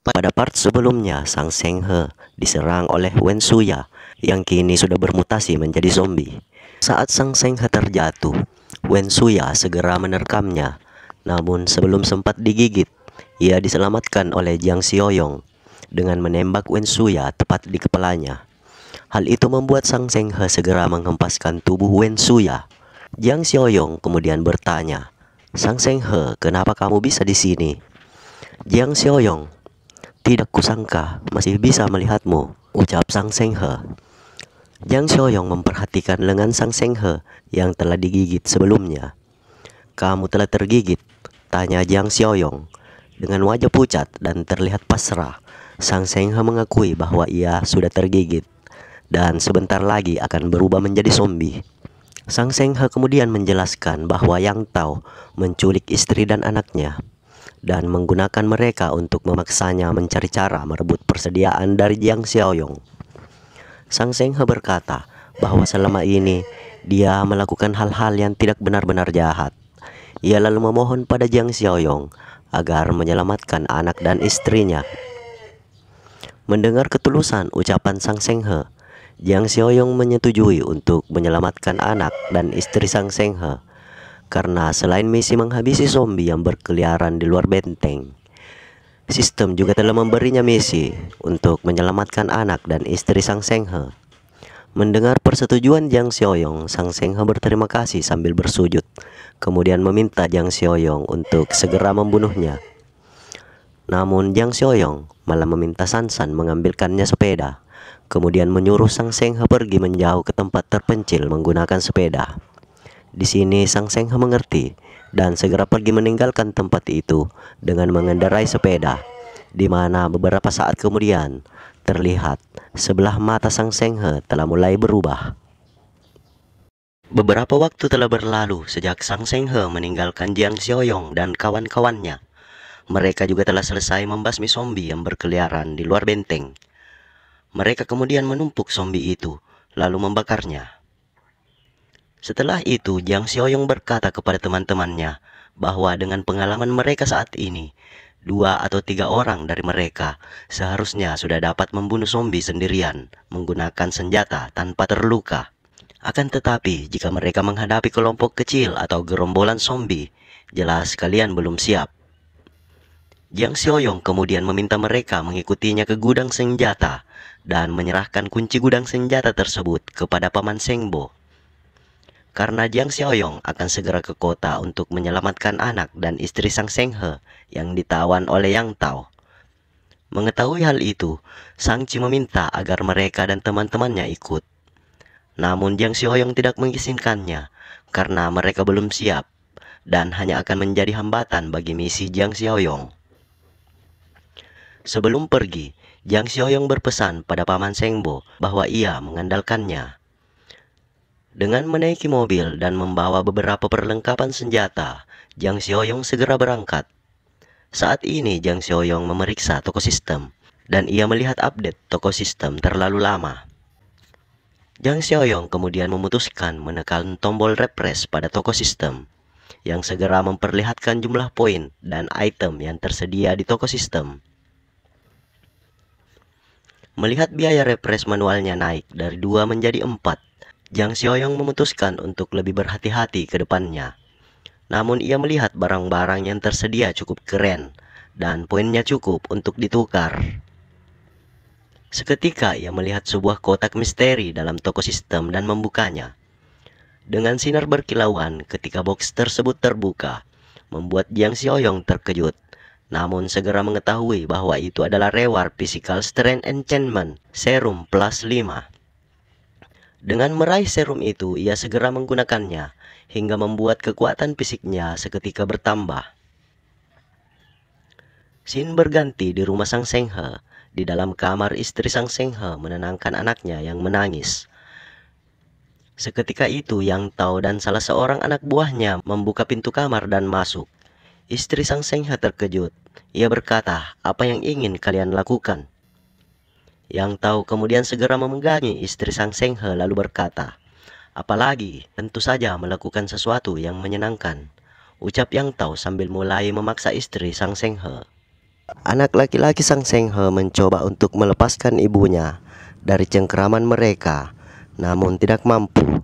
Pada part sebelumnya, Sang Seng He diserang oleh Wen Suya yang kini sudah bermutasi menjadi zombie. Saat Sang Seng He terjatuh, Wen Suya segera menerkamnya. Namun sebelum sempat digigit, ia diselamatkan oleh Jiang Xiaoyong dengan menembak Wen Suya tepat di kepalanya. Hal itu membuat Sang Seng He segera menghempaskan tubuh Wen Suya. Jiang Xiaoyong kemudian bertanya, "Sang Seng He, kenapa kamu bisa di sini?" Jiang Xiaoyong, "Tidak kusangka masih bisa melihatmu," ucap Sang Seng He. Jiang Xiaoyong memperhatikan lengan Sang Seng He yang telah digigit sebelumnya. "Kamu telah tergigit?" tanya Jiang Xiaoyong. Dengan wajah pucat dan terlihat pasrah, Sang Seng He mengakui bahwa ia sudah tergigit dan sebentar lagi akan berubah menjadi zombie. Sang Seng He kemudian menjelaskan bahwa Yang Tao menculik istri dan anaknya dan menggunakan mereka untuk memaksanya mencari cara merebut persediaan dari Jiang Xiaoyong. Sang Seng He berkata bahwa selama ini dia melakukan hal-hal yang tidak benar-benar jahat. Ia lalu memohon pada Jiang Xiaoyong agar menyelamatkan anak dan istrinya. Mendengar ketulusan ucapan Sang Seng He, Jiang Xiaoyong menyetujui untuk menyelamatkan anak dan istri Sang Seng He. Karena selain misi menghabisi zombie yang berkeliaran di luar benteng, sistem juga telah memberinya misi untuk menyelamatkan anak dan istri Sang Seng He. Mendengar persetujuan Jiang Xiaoyong, Sang Seng He berterima kasih sambil bersujud, kemudian meminta Jiang Xiaoyong untuk segera membunuhnya. Namun Jiang Xiaoyong malah meminta San San mengambilkannya sepeda, kemudian menyuruh Sang Seng He pergi menjauh ke tempat terpencil menggunakan sepeda. Di sini Sang Seng He mengerti dan segera pergi meninggalkan tempat itu dengan mengendarai sepeda, di mana beberapa saat kemudian terlihat sebelah mata Sang Seng He telah mulai berubah. Beberapa waktu telah berlalu sejak Sang Seng He meninggalkan Jiang Xiaoyong dan kawan-kawannya. Mereka juga telah selesai membasmi zombie yang berkeliaran di luar benteng. Mereka kemudian menumpuk zombie itu lalu membakarnya. Setelah itu, Jiang Xiaoyong berkata kepada teman-temannya bahwa dengan pengalaman mereka saat ini, 2 atau 3 orang dari mereka seharusnya sudah dapat membunuh zombie sendirian menggunakan senjata tanpa terluka. Akan tetapi, jika mereka menghadapi kelompok kecil atau gerombolan zombie, jelas kalian belum siap. Jiang Xiaoyong kemudian meminta mereka mengikutinya ke gudang senjata dan menyerahkan kunci gudang senjata tersebut kepada Paman Sengbo. Karena Jiang Xiaoyong akan segera ke kota untuk menyelamatkan anak dan istri Sang Seng He yang ditawan oleh Yang Tao. Mengetahui hal itu, Sang Chi meminta agar mereka dan teman-temannya ikut. Namun Jiang Xiaoyong tidak mengizinkannya karena mereka belum siap dan hanya akan menjadi hambatan bagi misi Jiang Xiaoyong. Sebelum pergi, Jiang Xiaoyong berpesan pada Paman Sengbo bahwa ia mengandalkannya. Dengan menaiki mobil dan membawa beberapa perlengkapan senjata, Jiang Xiaoyong segera berangkat. Saat ini Jiang Xiaoyong memeriksa toko sistem, dan ia melihat update toko sistem terlalu lama. Jiang Xiaoyong kemudian memutuskan menekan tombol refresh pada toko sistem, yang segera memperlihatkan jumlah poin dan item yang tersedia di toko sistem. Melihat biaya refresh manualnya naik dari 2 menjadi 4, Jiang Xiaoyong memutuskan untuk lebih berhati-hati ke depannya. Namun ia melihat barang-barang yang tersedia cukup keren dan poinnya cukup untuk ditukar. Seketika ia melihat sebuah kotak misteri dalam toko sistem dan membukanya. Dengan sinar berkilauan ketika box tersebut terbuka, membuat Jiang Xiaoyong terkejut. Namun segera mengetahui bahwa itu adalah reward physical strength enchantment serum plus 5. Dengan meraih serum itu, ia segera menggunakannya hingga membuat kekuatan fisiknya seketika bertambah. Scene berganti di rumah Sang Seng He. Di dalam kamar, istri Sang Seng He menenangkan anaknya yang menangis. Seketika itu, Yang Tao dan salah seorang anak buahnya membuka pintu kamar dan masuk. Istri Sang Seng He terkejut. Ia berkata, "Apa yang ingin kalian lakukan?" Yang Tao kemudian segera memegangi istri Sang Seng He lalu berkata, "Apalagi, tentu saja melakukan sesuatu yang menyenangkan," ucap Yang Tao sambil mulai memaksa istri Sang Seng He. Anak laki-laki Sang Seng He mencoba untuk melepaskan ibunya dari cengkeraman mereka, namun tidak mampu.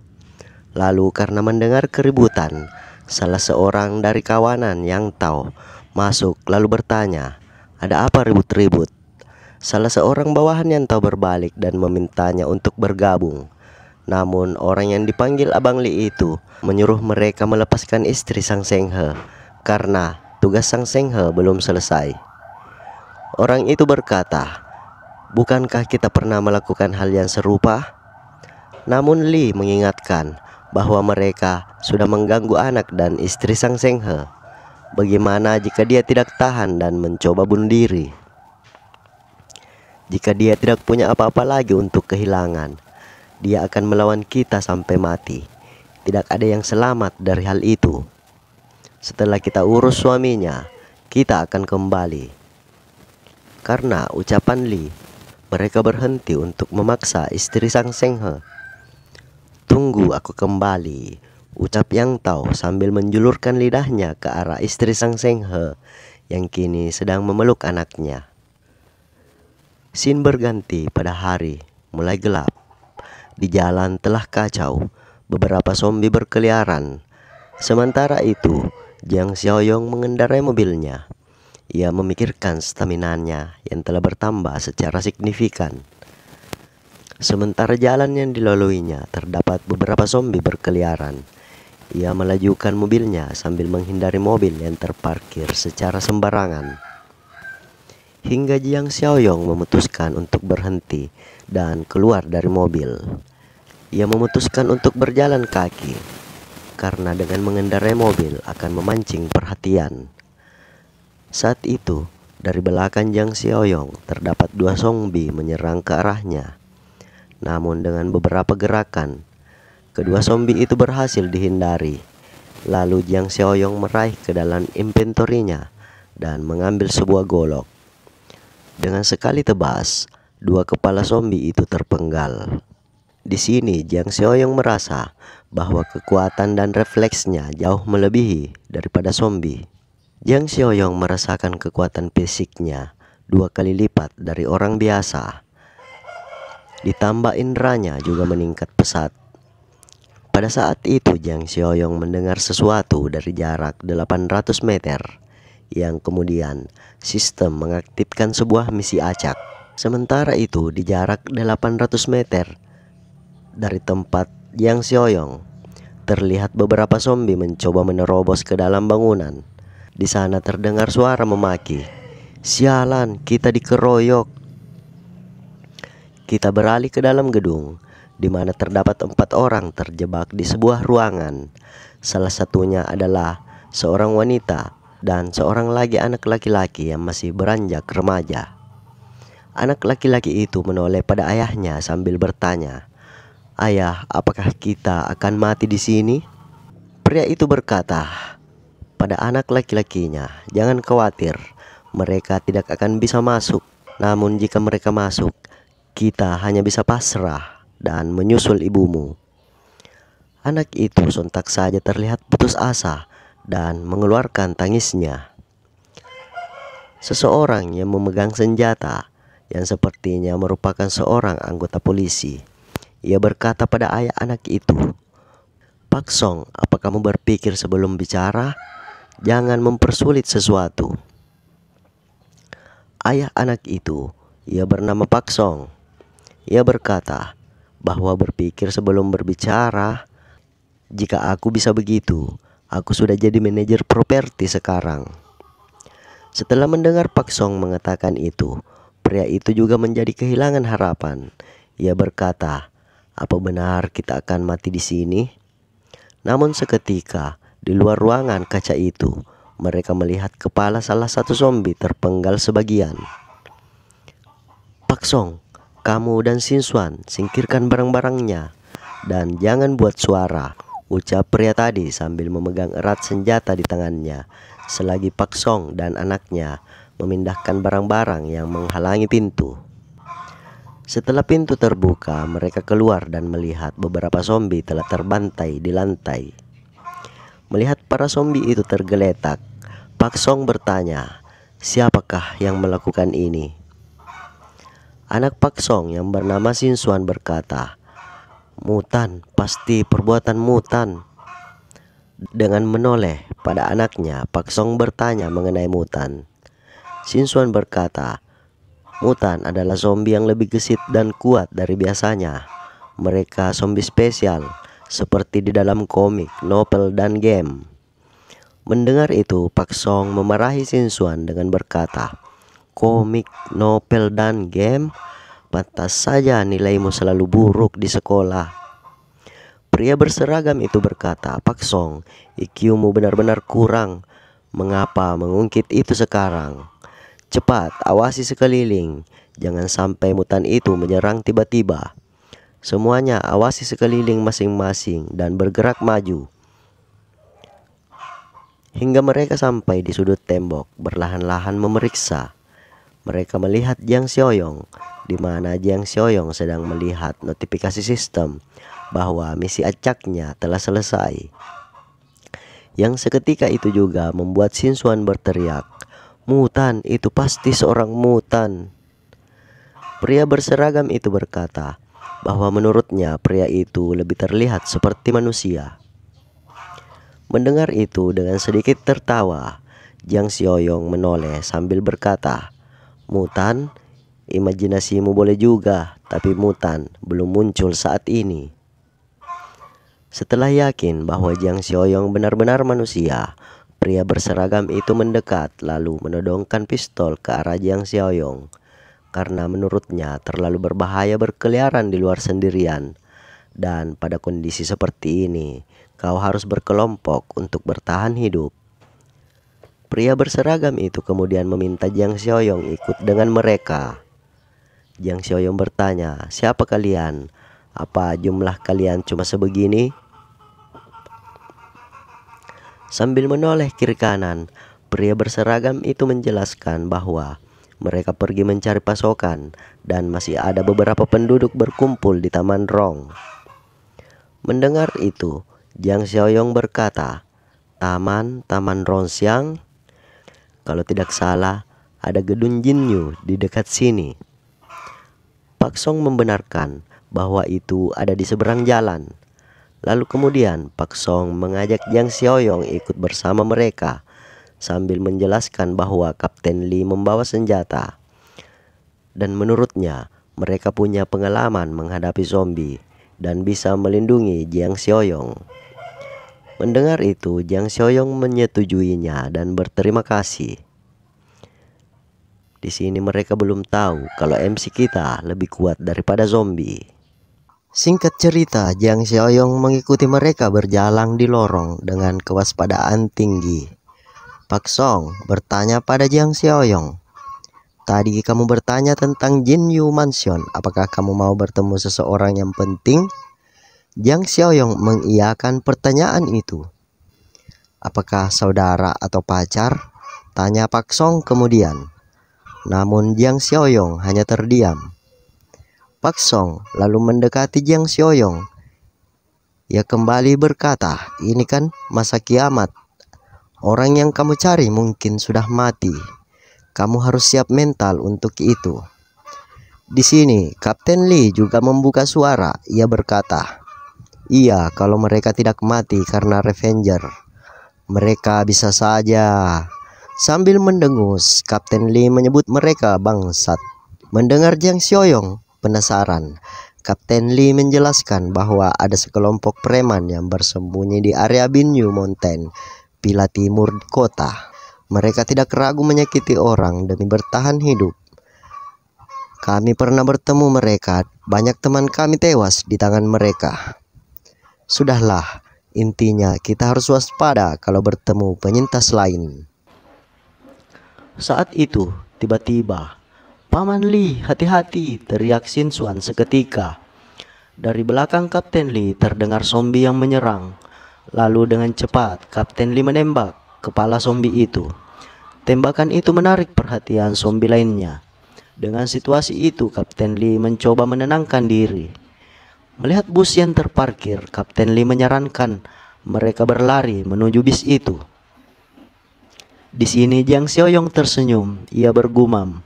Lalu karena mendengar keributan, salah seorang dari kawanan yang tahu masuk lalu bertanya, "Ada apa ribut-ribut?" Salah seorang bawahan yang tahu berbalik dan memintanya untuk bergabung. Namun orang yang dipanggil Abang Li itu menyuruh mereka melepaskan istri Sang Seng He karena tugas Sang Seng He belum selesai. Orang itu berkata, "Bukankah kita pernah melakukan hal yang serupa?" Namun Li mengingatkan bahwa mereka sudah mengganggu anak dan istri Sang Seng He. Bagaimana jika dia tidak tahan dan mencoba bunuh diri? Jika dia tidak punya apa-apa lagi untuk kehilangan, dia akan melawan kita sampai mati. Tidak ada yang selamat dari hal itu. Setelah kita urus suaminya, kita akan kembali. Karena ucapan Li, mereka berhenti untuk memaksa istri Sang Seng He. "Tunggu aku kembali," ucap Yang Tao sambil menjulurkan lidahnya ke arah istri Sang Seng He yang kini sedang memeluk anaknya. Scene berganti pada hari, mulai gelap. Di jalan telah kacau, beberapa zombie berkeliaran. Sementara itu, Jiang Xiaoyong mengendarai mobilnya. Ia memikirkan staminanya yang telah bertambah secara signifikan. Sementara jalan yang dilaluinya terdapat beberapa zombie berkeliaran. Ia melajukan mobilnya sambil menghindari mobil yang terparkir secara sembarangan. Hingga Jiang Xiaoyong memutuskan untuk berhenti dan keluar dari mobil. Ia memutuskan untuk berjalan kaki karena dengan mengendarai mobil akan memancing perhatian. Saat itu, dari belakang Jiang Xiaoyong terdapat dua zombie menyerang ke arahnya. Namun dengan beberapa gerakan, kedua zombie itu berhasil dihindari. Lalu Jiang Xiaoyong meraih ke dalam inventorinya dan mengambil sebuah golok. Dengan sekali tebas, dua kepala zombie itu terpenggal. Di sini Jiang Xiaoyong merasa bahwa kekuatan dan refleksnya jauh melebihi daripada zombie. Jiang Xiaoyong merasakan kekuatan fisiknya 2 kali lipat dari orang biasa. Ditambah inderanya juga meningkat pesat. Pada saat itu Jiang Xiaoyong mendengar sesuatu dari jarak 800 meter. Yang kemudian sistem mengaktifkan sebuah misi acak. Sementara itu di jarak 800 meter dari tempat Jiang Xiaoyong, terlihat beberapa zombie mencoba menerobos ke dalam bangunan. Di sana terdengar suara memaki, "Sialan, kita dikeroyok." Kita beralih ke dalam gedung, di mana terdapat 4 orang terjebak di sebuah ruangan. Salah satunya adalah seorang wanita dan seorang lagi anak laki-laki yang masih beranjak remaja. Anak laki-laki itu menoleh pada ayahnya sambil bertanya, "Ayah, apakah kita akan mati di sini?" Pria itu berkata pada anak laki-lakinya, "Jangan khawatir, mereka tidak akan bisa masuk. Namun jika mereka masuk, kita hanya bisa pasrah dan menyusul ibumu." Anak itu sontak saja terlihat putus asa dan mengeluarkan tangisnya. Seseorang yang memegang senjata yang sepertinya merupakan seorang anggota polisi. Ia berkata pada ayah anak itu, "Pak Song, apa kamu berpikir sebelum bicara? Jangan mempersulit sesuatu." Ayah anak itu, ia bernama Pak Song. Ia berkata bahwa berpikir sebelum berbicara. "Jika aku bisa begitu, aku sudah jadi manajer properti sekarang." Setelah mendengar Pak Song mengatakan itu, pria itu juga menjadi kehilangan harapan. Ia berkata, "Apa benar kita akan mati di sini?" Namun seketika di luar ruangan kaca itu, mereka melihat kepala salah satu zombie terpenggal sebagian. "Pak Song, kamu dan Sinswan singkirkan barang-barangnya dan jangan buat suara," ucap pria tadi sambil memegang erat senjata di tangannya, selagi Pak Song dan anaknya memindahkan barang-barang yang menghalangi pintu. Setelah pintu terbuka, mereka keluar dan melihat beberapa zombie telah terbantai di lantai. Melihat para zombie itu tergeletak, Pak Song bertanya, Siapakah yang melakukan ini? Anak Pak Song yang bernama Shin Suan berkata, "Mutan, pasti perbuatan Mutan." Dengan menoleh pada anaknya, Pak Song bertanya mengenai Mutan. Shin Suan berkata, "Mutan adalah zombie yang lebih gesit dan kuat dari biasanya. Mereka zombie spesial, seperti di dalam komik, novel, dan game." Mendengar itu, Pak Song memarahi Shin Suan dengan berkata, "Komik, novel, dan game? Pantas saja nilaimu selalu buruk di sekolah." Pria berseragam itu berkata, "Pak Song, IQ-mu benar-benar kurang. Mengapa mengungkit itu sekarang? Cepat, awasi sekeliling. Jangan sampai mutan itu menyerang tiba-tiba. Semuanya awasi sekeliling masing-masing dan bergerak maju." Hingga mereka sampai di sudut tembok, berlahan-lahan memeriksa. Mereka melihat Jiang Xiaoyong, di mana Jiang Xiaoyong sedang melihat notifikasi sistem bahwa misi acaknya telah selesai. Yang seketika itu juga membuat Shin Suan berteriak, "Mutan, itu pasti seorang mutan." Pria berseragam itu berkata bahwa menurutnya pria itu lebih terlihat seperti manusia. Mendengar itu dengan sedikit tertawa, Jiang Xiaoyong menoleh sambil berkata, "Mutan, imajinasimu boleh juga, tapi mutan belum muncul saat ini." Setelah yakin bahwa Jiang Xiaoyong benar-benar manusia, pria berseragam itu mendekat lalu menodongkan pistol ke arah Jiang Xiaoyong. Karena menurutnya terlalu berbahaya berkeliaran di luar sendirian. Dan pada kondisi seperti ini, kau harus berkelompok untuk bertahan hidup. Pria berseragam itu kemudian meminta Jiang Xiaoyong ikut dengan mereka. Jiang Xiaoyong bertanya, "Siapa kalian? Apa jumlah kalian cuma sebegini?" Sambil menoleh kiri kanan, pria berseragam itu menjelaskan bahwa mereka pergi mencari pasokan dan masih ada beberapa penduduk berkumpul di Taman Rong. Mendengar itu, Jiang Xiaoyong berkata, Taman Rongxiang? Kalau tidak salah, ada gedung Jinyu di dekat sini." Pak Song membenarkan bahwa itu ada di seberang jalan. Lalu kemudian Pak Song mengajak Jiang Xiaoyong ikut bersama mereka sambil menjelaskan bahwa Kapten Lee membawa senjata. Dan menurutnya mereka punya pengalaman menghadapi zombie dan bisa melindungi Jiang Xiaoyong. Mendengar itu, Jiang Xiaoyong menyetujuinya dan berterima kasih. Di sini mereka belum tahu kalau MC kita lebih kuat daripada zombie. Singkat cerita, Jiang Xiaoyong mengikuti mereka berjalan di lorong dengan kewaspadaan tinggi. Pak Song bertanya pada Jiang Xiaoyong, "Tadi kamu bertanya tentang Jinyu Mansion, apakah kamu mau bertemu seseorang yang penting?" Jiang Xiaoyong mengiyakan pertanyaan itu. "Apakah saudara atau pacar?" tanya Pak Song kemudian. Namun Jiang Xiaoyong hanya terdiam. Pak Song lalu mendekati Jiang Xiaoyong. Ia kembali berkata, "Ini kan masa kiamat. Orang yang kamu cari mungkin sudah mati. Kamu harus siap mental untuk itu." Di sini Kapten Lee juga membuka suara. Ia berkata, "Iya, kalau mereka tidak mati karena Revenger, mereka bisa saja." Sambil mendengus, Kapten Lee menyebut mereka bangsat. Mendengar Jiang Xiaoyong penasaran, Kapten Lee menjelaskan bahwa ada sekelompok preman yang bersembunyi di area Binyu Mountain, Pila Timur kota. Mereka tidak ragu menyakiti orang demi bertahan hidup. Kami pernah bertemu mereka, banyak teman kami tewas di tangan mereka. Sudahlah, intinya kita harus waspada kalau bertemu penyintas lain. Saat itu, tiba-tiba, "Paman Lee, hati-hati!" teriak Shin Suan seketika. Dari belakang Kapten Lee terdengar zombie yang menyerang. Lalu dengan cepat, Kapten Lee menembak kepala zombie itu. Tembakan itu menarik perhatian zombie lainnya. Dengan situasi itu, Kapten Lee mencoba menenangkan diri. Melihat bus yang terparkir, Kapten Lee menyarankan mereka berlari menuju bis itu. Di sini Jiang Xiaoyong tersenyum. Ia bergumam,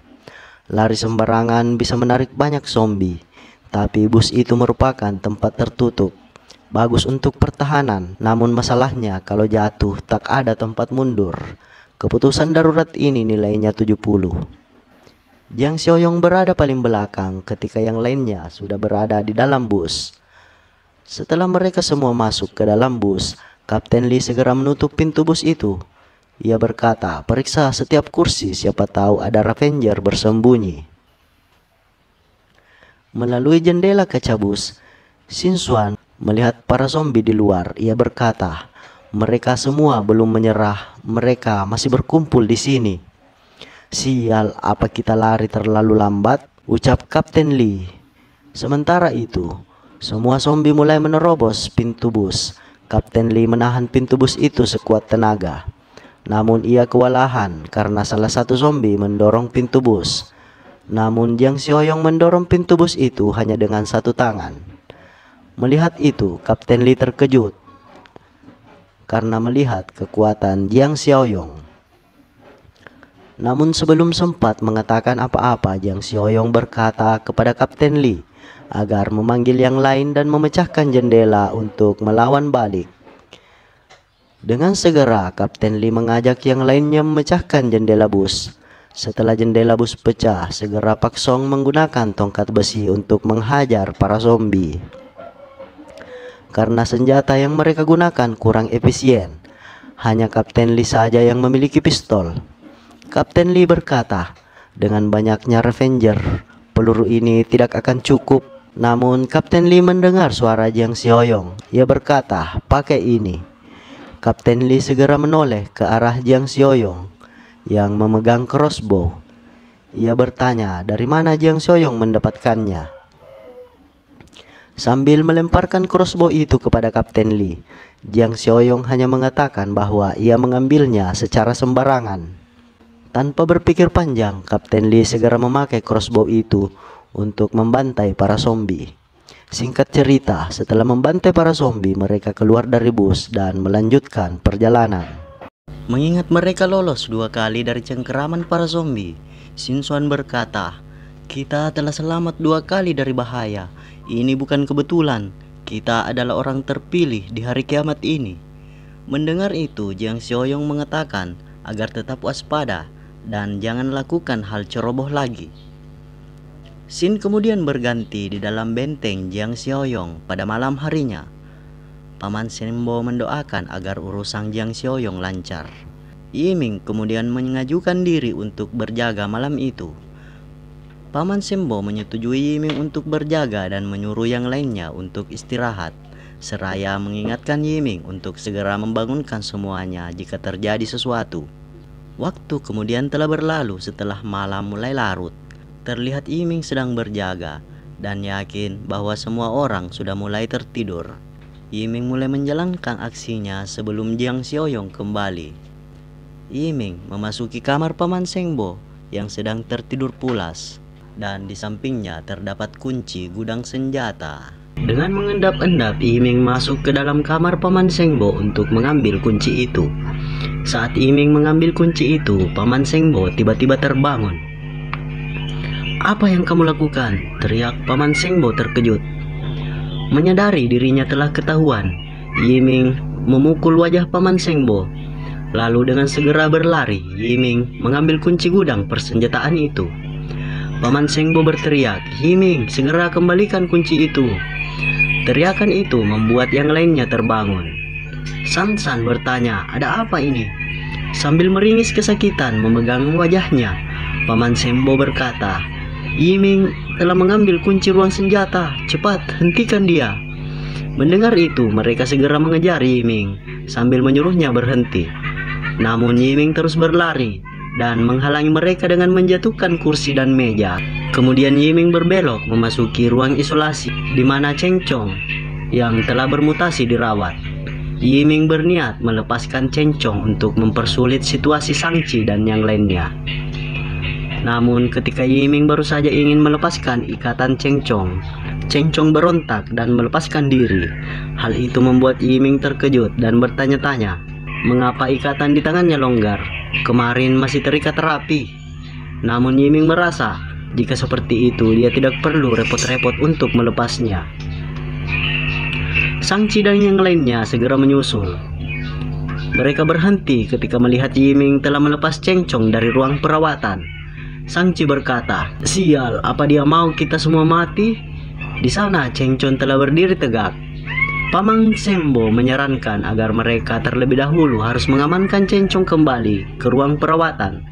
lari sembarangan bisa menarik banyak zombie, tapi bus itu merupakan tempat tertutup. Bagus untuk pertahanan, namun masalahnya kalau jatuh tak ada tempat mundur. Keputusan darurat ini nilainya 70. Jiang Xiaoyong berada paling belakang ketika yang lainnya sudah berada di dalam bus. Setelah mereka semua masuk ke dalam bus, Kapten Lee segera menutup pintu bus itu. Ia berkata, periksa setiap kursi, siapa tahu ada Revenger bersembunyi. Melalui jendela kaca bus, Shin Xuan melihat para zombie di luar. Ia berkata, mereka semua belum menyerah, mereka masih berkumpul di sini. Sial, apa kita lari terlalu lambat? Ucap Kapten Lee. Sementara itu, semua zombie mulai menerobos pintu bus. Kapten Lee menahan pintu bus itu sekuat tenaga. Namun ia kewalahan karena salah satu zombie mendorong pintu bus. Namun Jiang Xiaoyong mendorong pintu bus itu hanya dengan satu tangan. Melihat itu, Kapten Lee terkejut karena melihat kekuatan Jiang Xiaoyong. Namun sebelum sempat mengatakan apa-apa, Jiang Xiaoyong berkata kepada Kapten Lee agar memanggil yang lain dan memecahkan jendela untuk melawan balik. Dengan segera, Kapten Lee mengajak yang lainnya memecahkan jendela bus. Setelah jendela bus pecah, segera Pak Song menggunakan tongkat besi untuk menghajar para zombie. Karena senjata yang mereka gunakan kurang efisien, hanya Kapten Lee saja yang memiliki pistol. Kapten Lee berkata, dengan banyaknya Revenger, peluru ini tidak akan cukup. Namun Kapten Lee mendengar suara Jiang Xiaoyong. Ia berkata, pakai ini. Kapten Lee segera menoleh ke arah Jiang Xiaoyong yang memegang crossbow. Ia bertanya, dari mana Jiang Xiaoyong mendapatkannya? Sambil melemparkan crossbow itu kepada Kapten Lee, Jiang Xiaoyong hanya mengatakan bahwa ia mengambilnya secara sembarangan. Tanpa berpikir panjang, Kapten Lee segera memakai crossbow itu untuk membantai para zombie. Singkat cerita, setelah membantai para zombie, mereka keluar dari bus dan melanjutkan perjalanan. Mengingat mereka lolos 2 kali dari cengkeraman para zombie, Shin Xuan berkata, kita telah selamat 2 kali dari bahaya. Ini bukan kebetulan, kita adalah orang terpilih di hari kiamat ini. Mendengar itu, Jiang Xiaoyong mengatakan agar tetap waspada dan jangan lakukan hal ceroboh lagi. Shin kemudian berganti di dalam benteng Jiang Xiaoyong pada malam harinya. Paman Sembo mendoakan agar urusan Jiang Xiaoyong lancar. Yiming kemudian mengajukan diri untuk berjaga malam itu. Paman Sembo menyetujui Yiming untuk berjaga dan menyuruh yang lainnya untuk istirahat, seraya mengingatkan Yiming untuk segera membangunkan semuanya jika terjadi sesuatu. Waktu kemudian telah berlalu setelah malam mulai larut. Terlihat Yiming sedang berjaga dan yakin bahwa semua orang sudah mulai tertidur. Yiming mulai menjalankan aksinya sebelum Jiang Xiaoyong kembali. Yiming memasuki kamar Paman Sembo yang sedang tertidur pulas, dan di sampingnya terdapat kunci gudang senjata. Dengan mengendap-endap, Yiming masuk ke dalam kamar Paman Sembo untuk mengambil kunci itu. Saat Yiming mengambil kunci itu, Paman Sembo tiba-tiba terbangun. Apa yang kamu lakukan? Teriak Paman Sembo terkejut. Menyadari dirinya telah ketahuan, Yiming memukul wajah Paman Sembo. Lalu dengan segera berlari, Yiming mengambil kunci gudang persenjataan itu. Paman Sembo berteriak, Yiming, segera kembalikan kunci itu. Teriakan itu membuat yang lainnya terbangun. San San bertanya, ada apa ini? Sambil meringis kesakitan memegang wajahnya, Paman Sembo berkata, Yiming telah mengambil kunci ruang senjata, cepat hentikan dia. Mendengar itu, mereka segera mengejar Yiming sambil menyuruhnya berhenti. Namun Yiming terus berlari dan menghalangi mereka dengan menjatuhkan kursi dan meja. Kemudian Yiming berbelok memasuki ruang isolasi di mana Cheng Chong yang telah bermutasi dirawat. Yiming berniat melepaskan Cheng Chong untuk mempersulit situasi Shang-Chi dan yang lainnya. Namun ketika Yiming baru saja ingin melepaskan ikatan Cheng Chong berontak dan melepaskan diri. Hal itu membuat Yiming terkejut dan bertanya-tanya, mengapa ikatan di tangannya longgar? kemarin masih terikat rapi. Namun Yiming merasa jika seperti itu dia tidak perlu repot-repot untuk melepasnya. Shang-Chi dan yang lainnya segera menyusul. Mereka berhenti ketika melihat Yiming telah melepas Cheng Chong dari ruang perawatan. Shang-Chi berkata, "Sial, apa dia mau kita semua mati?" Di sana Cheng Chong telah berdiri tegak. Paman Sembo menyarankan agar mereka terlebih dahulu harus mengamankan Cheng Chong kembali ke ruang perawatan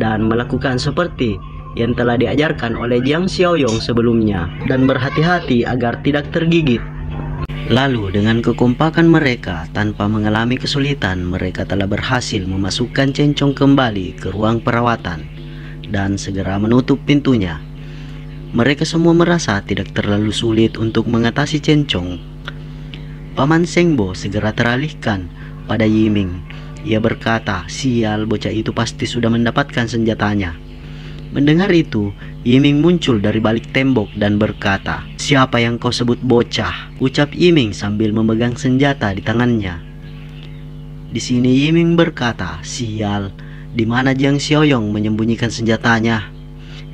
dan melakukan seperti yang telah diajarkan oleh Jiang Xiaoyong sebelumnya dan berhati-hati agar tidak tergigit. Lalu dengan kekompakan mereka tanpa mengalami kesulitan, mereka telah berhasil memasukkan Cheng Chong kembali ke ruang perawatan dan segera menutup pintunya. Mereka semua merasa tidak terlalu sulit untuk mengatasi Cheng Chong. Paman Sengbo segera teralihkan pada Yiming. Ia berkata, "Sial, bocah itu pasti sudah mendapatkan senjatanya." Mendengar itu, Yiming muncul dari balik tembok dan berkata, "Siapa yang kau sebut bocah?" ucap Yiming sambil memegang senjata di tangannya. Di sini Yiming berkata, "Sial, di mana Jiang Xiaoyong menyembunyikan senjatanya?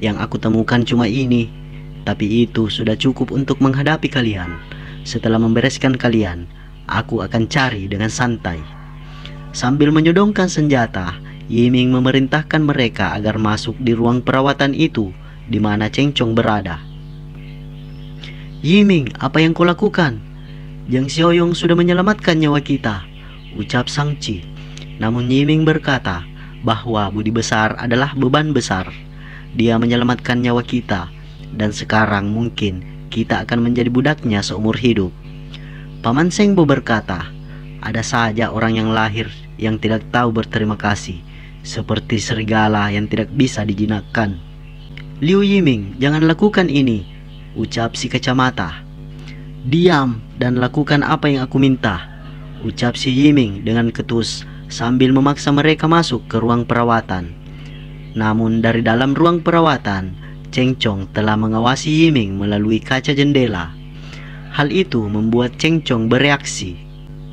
Yang aku temukan cuma ini, tapi itu sudah cukup untuk menghadapi kalian. Setelah membereskan kalian, aku akan cari dengan santai." Sambil menyodongkan senjata, Yiming memerintahkan mereka agar masuk di ruang perawatan itu di mana Cheng Chong berada. "Yiming, apa yang kau lakukan? Jiang Xiaoyong sudah menyelamatkan nyawa kita," ucap Shang-Chi. Namun Yiming berkata bahwa budi besar adalah beban besar. Dia menyelamatkan nyawa kita, dan sekarang mungkin kita akan menjadi budaknya seumur hidup. Paman Sengbo berkata, "Ada saja orang yang lahir yang tidak tahu berterima kasih, seperti serigala yang tidak bisa dijinakkan." "Liu Yiming, jangan lakukan ini," ucap si kacamata. "Diam dan lakukan apa yang aku minta," ucap si Yiming dengan ketus sambil memaksa mereka masuk ke ruang perawatan. Namun dari dalam ruang perawatan, Cheng Chong telah mengawasi Yiming melalui kaca jendela. Hal itu membuat Cheng Chong bereaksi.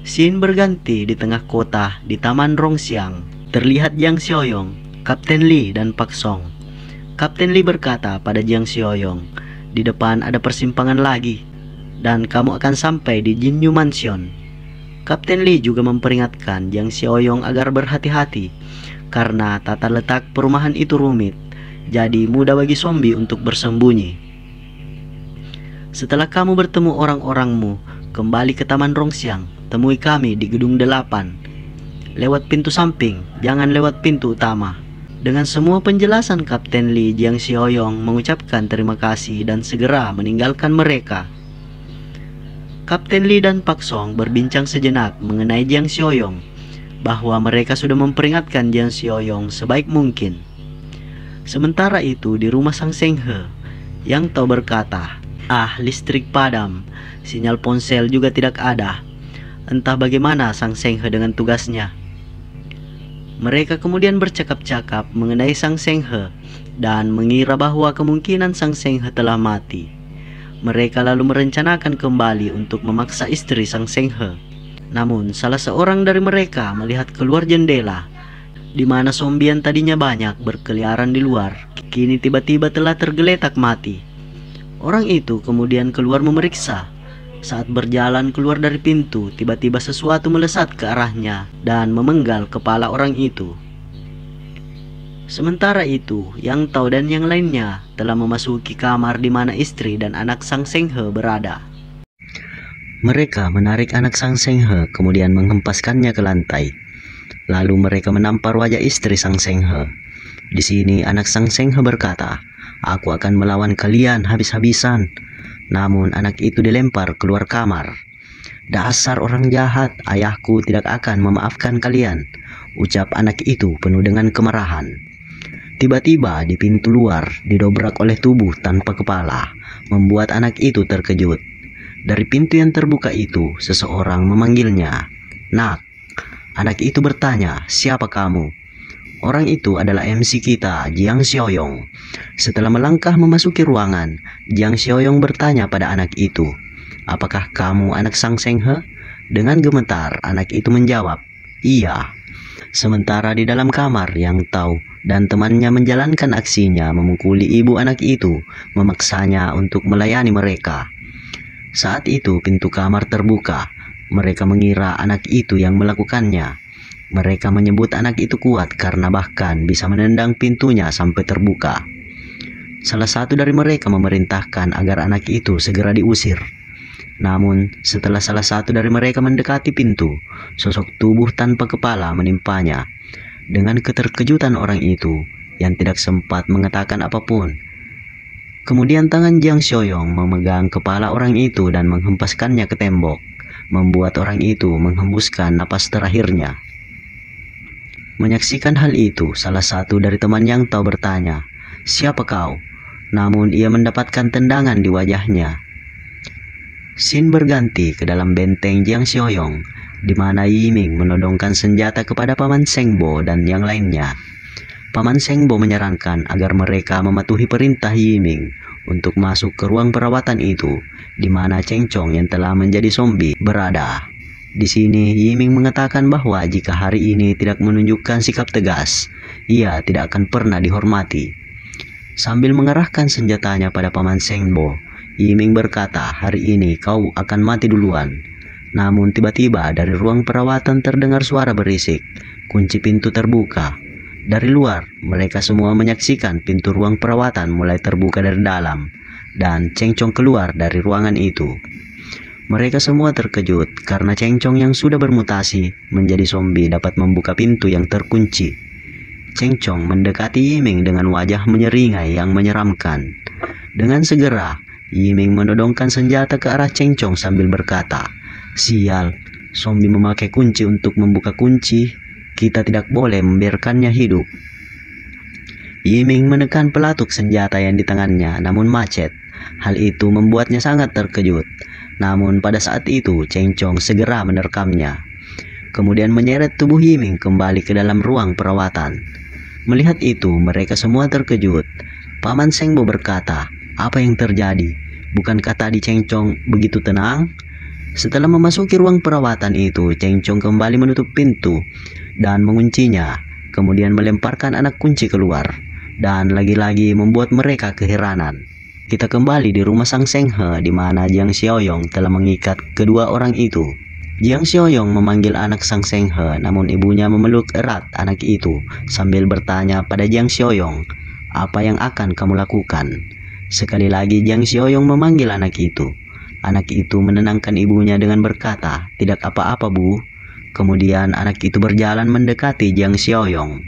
Scene berganti di tengah kota di Taman Rongxiang. Terlihat Jiang Xiaoyong, Kapten Li, dan Pak Song. Kapten Li berkata pada Jiang Xiaoyong, "Di depan ada persimpangan lagi, dan kamu akan sampai di Jinyu Mansion." Kapten Li juga memperingatkan Jiang Xiaoyong agar berhati-hati, karena tata letak perumahan itu rumit, jadi mudah bagi zombie untuk bersembunyi. "Setelah kamu bertemu orang-orangmu, kembali ke Taman Rongxiang, temui kami di gedung 8. Lewat pintu samping, jangan lewat pintu utama." Dengan semua penjelasan Kapten Li, Jiang Xiaoyong mengucapkan terima kasih dan segera meninggalkan mereka. Kapten Li dan Pak Song berbincang sejenak mengenai Jiang Xiaoyong, bahwa mereka sudah memperingatkan Jiang Xiaoyong sebaik mungkin. Sementara itu di rumah Sang Senghe, Yang Tao berkata, listrik padam, sinyal ponsel juga tidak ada. Entah bagaimana Sang Senghe dengan tugasnya." Mereka kemudian bercakap-cakap mengenai Sang Senghe dan mengira bahwa kemungkinan Sang Senghe telah mati. Mereka lalu merencanakan kembali untuk memaksa istri Sang Senghe. Namun salah seorang dari mereka melihat keluar jendela, di mana zombie yang tadinya banyak berkeliaran di luar, kini tiba-tiba telah tergeletak mati. Orang itu kemudian keluar memeriksa. Saat berjalan keluar dari pintu, tiba-tiba sesuatu melesat ke arahnya dan memenggal kepala orang itu. Sementara itu, Yang Tao dan yang lainnya telah memasuki kamar di mana istri dan anak Sang Senghe berada. Mereka menarik anak Sang Senghe kemudian menghempaskannya ke lantai. Lalu mereka menampar wajah istri Sang Senghe. Di sini anak Sang Senghe berkata, "Aku akan melawan kalian habis-habisan." Namun anak itu dilempar keluar kamar. "Dasar orang jahat, ayahku tidak akan memaafkan kalian," ucap anak itu penuh dengan kemarahan. Tiba-tiba di pintu luar didobrak oleh tubuh tanpa kepala, membuat anak itu terkejut. Dari pintu yang terbuka itu, seseorang memanggilnya, "Nak." Anak itu bertanya, "Siapa kamu?" Orang itu adalah MC kita, Jiang Xiaoyong. Setelah melangkah memasuki ruangan, Jiang Xiaoyong bertanya pada anak itu, "Apakah kamu anak Sang Senghe?" Dengan gemetar, anak itu menjawab, "Iya." Sementara di dalam kamar, Yang Tao dan temannya menjalankan aksinya memukuli ibu anak itu, memaksanya untuk melayani mereka. Saat itu pintu kamar terbuka. Mereka mengira anak itu yang melakukannya. Mereka menyebut anak itu kuat karena bahkan bisa menendang pintunya sampai terbuka. Salah satu dari mereka memerintahkan agar anak itu segera diusir. Namun, setelah salah satu dari mereka mendekati pintu, sosok tubuh tanpa kepala menimpanya. Dengan keterkejutan orang itu, yang tidak sempat mengatakan apapun. Kemudian tangan Jiang Xiaoyong memegang kepala orang itu dan menghempaskannya ke tembok, membuat orang itu menghembuskan napas terakhirnya. Menyaksikan hal itu, salah satu dari teman Yang Tao bertanya, "Siapa kau?" Namun ia mendapatkan tendangan di wajahnya. Scene berganti ke dalam benteng Jiang Xiaoyong, di mana Yiming menodongkan senjata kepada Paman Shengbo dan yang lainnya. Paman Shengbo menyarankan agar mereka mematuhi perintah Yiming untuk masuk ke ruang perawatan itu, di mana Cheng Chong yang telah menjadi zombie berada. Di sini Yiming mengatakan bahwa jika hari ini tidak menunjukkan sikap tegas, ia tidak akan pernah dihormati. Sambil mengarahkan senjatanya pada Paman Shengbo, Yiming berkata, "Hari ini kau akan mati duluan." Namun tiba-tiba dari ruang perawatan terdengar suara berisik. Kunci pintu terbuka. Dari luar, mereka semua menyaksikan pintu ruang perawatan mulai terbuka dari dalam, dan Cheng Chong keluar dari ruangan itu. Mereka semua terkejut karena Cheng Chong yang sudah bermutasi menjadi zombie dapat membuka pintu yang terkunci. Cheng Chong mendekati Yiming dengan wajah menyeringai yang menyeramkan. Dengan segera, Yiming menodongkan senjata ke arah Cheng Chong sambil berkata, "Sial, zombie memakai kunci untuk membuka kunci. Kita tidak boleh membiarkannya hidup." Yiming menekan pelatuk senjata yang di tangannya, namun macet. Hal itu membuatnya sangat terkejut. Namun pada saat itu, Cheng Chong segera menerkamnya. Kemudian menyeret tubuh Yiming kembali ke dalam ruang perawatan. Melihat itu, mereka semua terkejut. Paman Shengbo berkata, "Apa yang terjadi? Bukankah tadi Cheng Chong begitu tenang?" Setelah memasuki ruang perawatan itu, Cheng Chong kembali menutup pintu dan menguncinya, kemudian melemparkan anak kunci keluar, dan lagi-lagi membuat mereka keheranan. Kita kembali di rumah Sang Seng He, di mana Jiang Xiaoyong telah mengikat kedua orang itu. Jiang Xiaoyong memanggil anak Sang Seng He, namun ibunya memeluk erat anak itu sambil bertanya pada Jiang Xiaoyong, "Apa yang akan kamu lakukan?" Sekali lagi Jiang Xiaoyong memanggil anak itu. Anak itu menenangkan ibunya dengan berkata, "Tidak apa-apa, Bu." Kemudian anak itu berjalan mendekati Jiang Xiaoyong.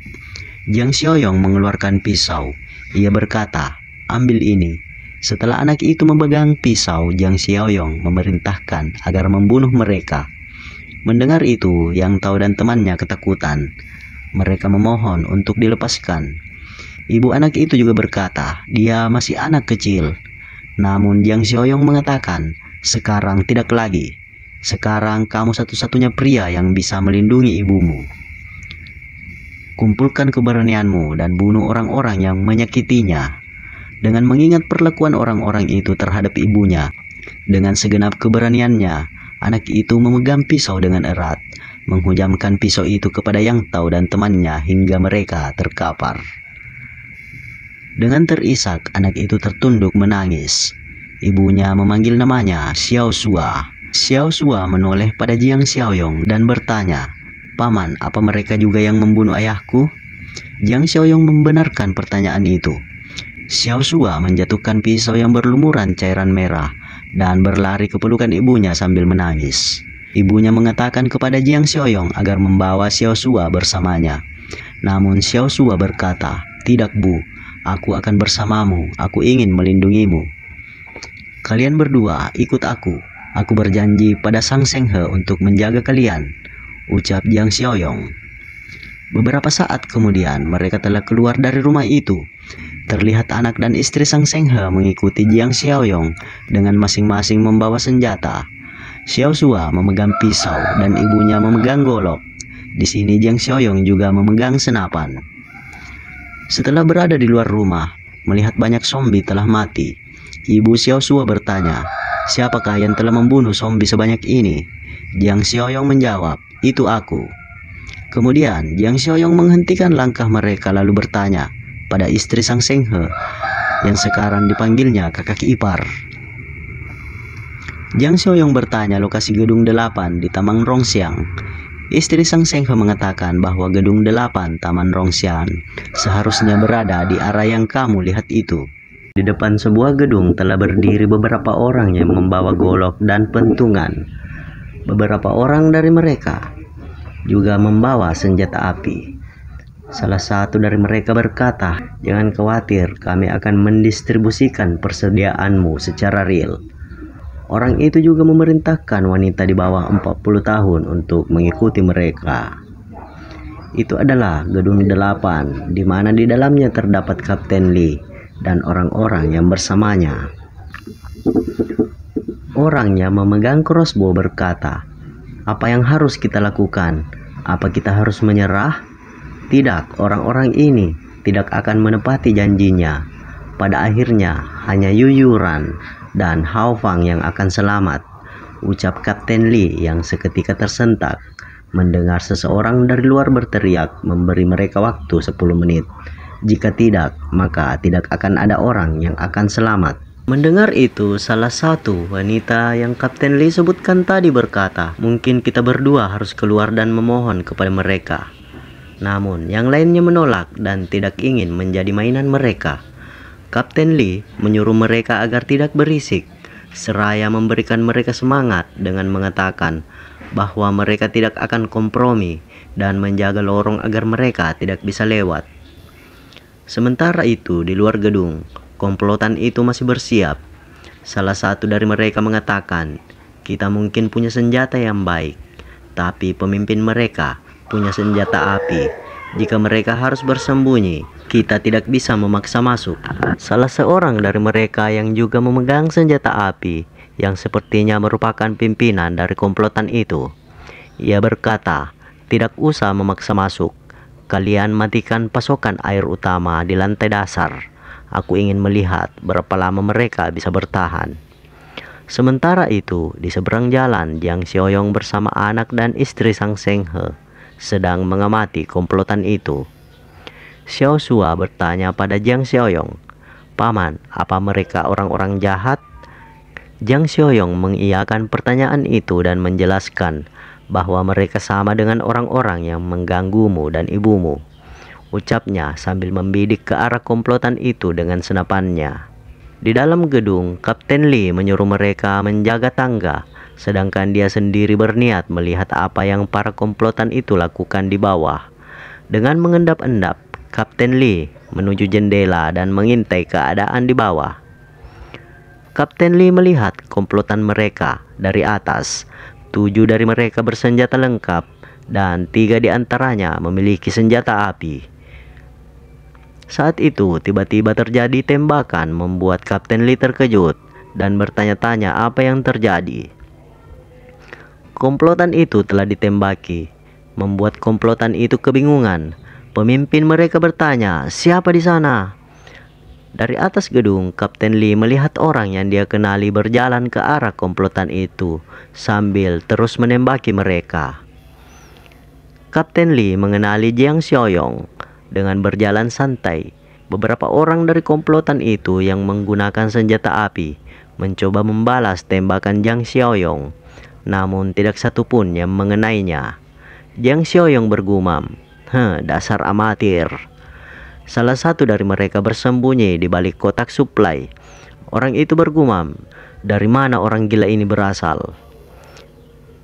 Jiang Xiaoyong mengeluarkan pisau. Ia berkata, "Ambil ini." Setelah anak itu memegang pisau, Jiang Xiaoyong memerintahkan agar membunuh mereka. Mendengar itu, Yang Tao dan temannya ketakutan. Mereka memohon untuk dilepaskan. Ibu anak itu juga berkata, dia masih anak kecil. Namun Jiang Xiaoyong mengatakan, "Sekarang tidak lagi. Sekarang kamu satu-satunya pria yang bisa melindungi ibumu. Kumpulkan keberanianmu dan bunuh orang-orang yang menyakitinya." Dengan mengingat perlakuan orang-orang itu terhadap ibunya, dengan segenap keberaniannya, anak itu memegang pisau dengan erat, menghujamkan pisau itu kepada Yang Tao dan temannya hingga mereka terkapar. Dengan terisak, anak itu tertunduk menangis. Ibunya memanggil namanya Xiao Shua. Xiao Shua menoleh pada Jiang Xiaoyong dan bertanya, "Paman, apa mereka juga yang membunuh ayahku?" Jiang Xiaoyong membenarkan pertanyaan itu. Xiao Shua menjatuhkan pisau yang berlumuran cairan merah dan berlari ke pelukan ibunya sambil menangis. Ibunya mengatakan kepada Jiang Xiaoyong agar membawa Xiao Shua bersamanya. Namun Xiao Shua berkata, "Tidak, Bu. Aku akan bersamamu. Aku ingin melindungimu. Kalian berdua ikut aku. Aku berjanji pada Sang Seng He untuk menjaga kalian," ucap Jiang Xiaoyong. Beberapa saat kemudian mereka telah keluar dari rumah itu. Terlihat anak dan istri Sang Seng He mengikuti Jiang Xiaoyong dengan masing-masing membawa senjata. Xiao Shua memegang pisau dan ibunya memegang golok. Di sini Jiang Xiaoyong juga memegang senapan. Setelah berada di luar rumah, melihat banyak zombie telah mati, ibu Xiao Shua bertanya, "Siapakah yang telah membunuh zombie sebanyak ini?" Jiang Xiaoyong menjawab, "Itu aku." Kemudian Jiang Xiaoyong menghentikan langkah mereka lalu bertanya pada istri Sang Senghe yang sekarang dipanggilnya kakak ipar. Jiang Xiaoyong bertanya lokasi gedung 8 di Taman Rongxiang. Istri Sang Senghe mengatakan bahwa gedung 8 Taman Rongxiang seharusnya berada di arah yang kamu lihat itu. Di depan sebuah gedung telah berdiri beberapa orang yang membawa golok dan pentungan. Beberapa orang dari mereka juga membawa senjata api. Salah satu dari mereka berkata, "Jangan khawatir, kami akan mendistribusikan persediaanmu secara real." Orang itu juga memerintahkan wanita di bawah 40 tahun untuk mengikuti mereka. Itu adalah gedung 8, di mana di dalamnya terdapat Kapten Lee dan orang-orang yang bersamanya. Orang yang memegang crossbow berkata, "Apa yang harus kita lakukan? Apa kita harus menyerah?" Tidak, orang-orang ini tidak akan menepati janjinya. Pada akhirnya, hanya Yu Yuran dan Hao Fang yang akan selamat, ucap Kapten Lee yang seketika tersentak mendengar seseorang dari luar berteriak memberi mereka waktu 10 menit. Jika tidak, maka tidak akan ada orang yang akan selamat. Mendengar itu, salah satu wanita yang Kapten Lee sebutkan tadi berkata, "Mungkin kita berdua harus keluar dan memohon kepada mereka." Namun, yang lainnya menolak dan tidak ingin menjadi mainan mereka. Kapten Lee menyuruh mereka agar tidak berisik, seraya memberikan mereka semangat dengan mengatakan bahwa mereka tidak akan kompromi dan menjaga lorong agar mereka tidak bisa lewat. Sementara itu, di luar gedung, komplotan itu masih bersiap. Salah satu dari mereka mengatakan, "Kita mungkin punya senjata yang baik, tapi pemimpin mereka punya senjata api. Jika mereka harus bersembunyi, kita tidak bisa memaksa masuk." Salah seorang dari mereka yang juga memegang senjata api, yang sepertinya merupakan pimpinan dari komplotan itu, ia berkata, "Tidak usah memaksa masuk. Kalian matikan pasokan air utama di lantai dasar. Aku ingin melihat berapa lama mereka bisa bertahan." Sementara itu, di seberang jalan, Jiang Xiaoyong bersama anak dan istri Sang Senghe sedang mengamati komplotan itu. Xiao Shua bertanya pada Jiang Xiaoyong, "Paman, apa mereka orang-orang jahat?" Jiang Xiaoyong mengiyakan pertanyaan itu dan menjelaskan bahwa mereka sama dengan orang-orang yang mengganggumu dan ibumu, ucapnya sambil membidik ke arah komplotan itu dengan senapannya. Di dalam gedung, Kapten Lee menyuruh mereka menjaga tangga, sedangkan dia sendiri berniat melihat apa yang para komplotan itu lakukan di bawah. Dengan mengendap-endap, Kapten Lee menuju jendela dan mengintai keadaan di bawah. Kapten Lee melihat komplotan mereka dari atas. 7 dari mereka bersenjata lengkap dan 3 di antaranya memiliki senjata api. Saat itu tiba-tiba terjadi tembakan membuat Kapten Lee terkejut dan bertanya-tanya apa yang terjadi. Komplotan itu telah ditembaki, membuat komplotan itu kebingungan. Pemimpin mereka bertanya, "Siapa di sana?" Dari atas gedung, Kapten Lee melihat orang yang dia kenali berjalan ke arah komplotan itu sambil terus menembaki mereka. Kapten Lee mengenali Jiang Xiaoyong dengan berjalan santai. Beberapa orang dari komplotan itu yang menggunakan senjata api mencoba membalas tembakan Jiang Xiaoyong, namun tidak satu pun yang mengenainya. Jiang Xiaoyong bergumam, dasar amatir." Salah satu dari mereka bersembunyi di balik kotak suplai. Orang itu bergumam, "Dari mana orang gila ini berasal?"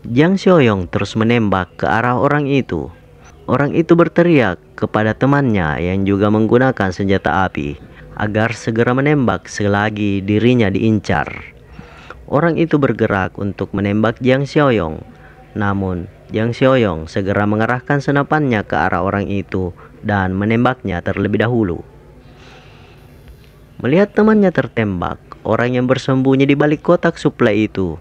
Jiang Xiaoyong terus menembak ke arah orang itu. Orang itu berteriak kepada temannya yang juga menggunakan senjata api agar segera menembak selagi dirinya diincar. Orang itu bergerak untuk menembak Jiang Xiaoyong, namun Jiang Xiaoyong segera mengarahkan senapannya ke arah orang itu dan menembaknya terlebih dahulu. Melihat temannya tertembak, orang yang bersembunyi di balik kotak suplai itu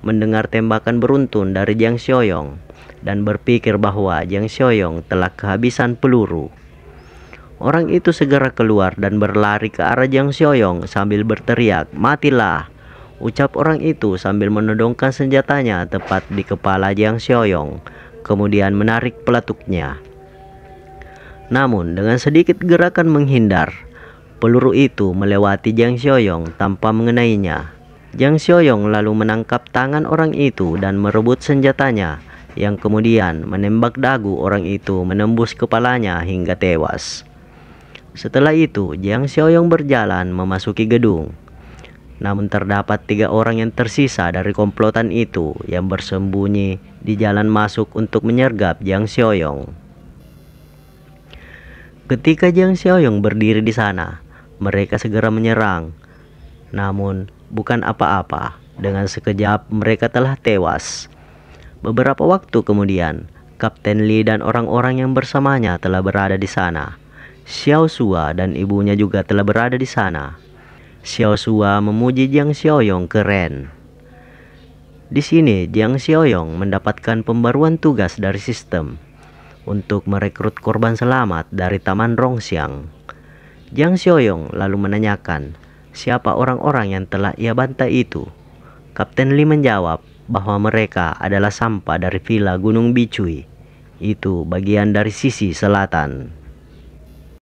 mendengar tembakan beruntun dari Jiang Xiaoyong dan berpikir bahwa Jiang Xiaoyong telah kehabisan peluru. Orang itu segera keluar dan berlari ke arah Jiang Xiaoyong sambil berteriak, "Matilah!" Ucap orang itu sambil menodongkan senjatanya tepat di kepala Jiang Xiaoyong. kemudian menarik peletuknya. Namun dengan sedikit gerakan menghindar, peluru itu melewati Jiang Xiaoyong tanpa mengenainya. Jiang Xiaoyong lalu menangkap tangan orang itu dan merebut senjatanya, yang kemudian menembak dagu orang itu menembus kepalanya hingga tewas. Setelah itu, Jiang Xiaoyong berjalan memasuki gedung. Namun terdapat 3 orang yang tersisa dari komplotan itu yang bersembunyi di jalan masuk untuk menyergap Jiang Xiaoyong. Ketika Jiang Xiaoyong berdiri di sana, mereka segera menyerang. Namun bukan apa-apa, dengan sekejap mereka telah tewas. Beberapa waktu kemudian, Kapten Li dan orang-orang yang bersamanya telah berada di sana. Xiao Shuo dan ibunya juga telah berada di sana. Xiao Shuo memuji Jiang Xiaoyong keren. Di sini Jiang Xiaoyong mendapatkan pembaruan tugas dari sistem untuk merekrut korban selamat dari Taman Rongxiang. Jiang Xiaoyong lalu menanyakan siapa orang-orang yang telah ia bantai itu. Kapten Li menjawab bahwa mereka adalah sampah dari villa Gunung Bicui. Itu bagian dari sisi selatan.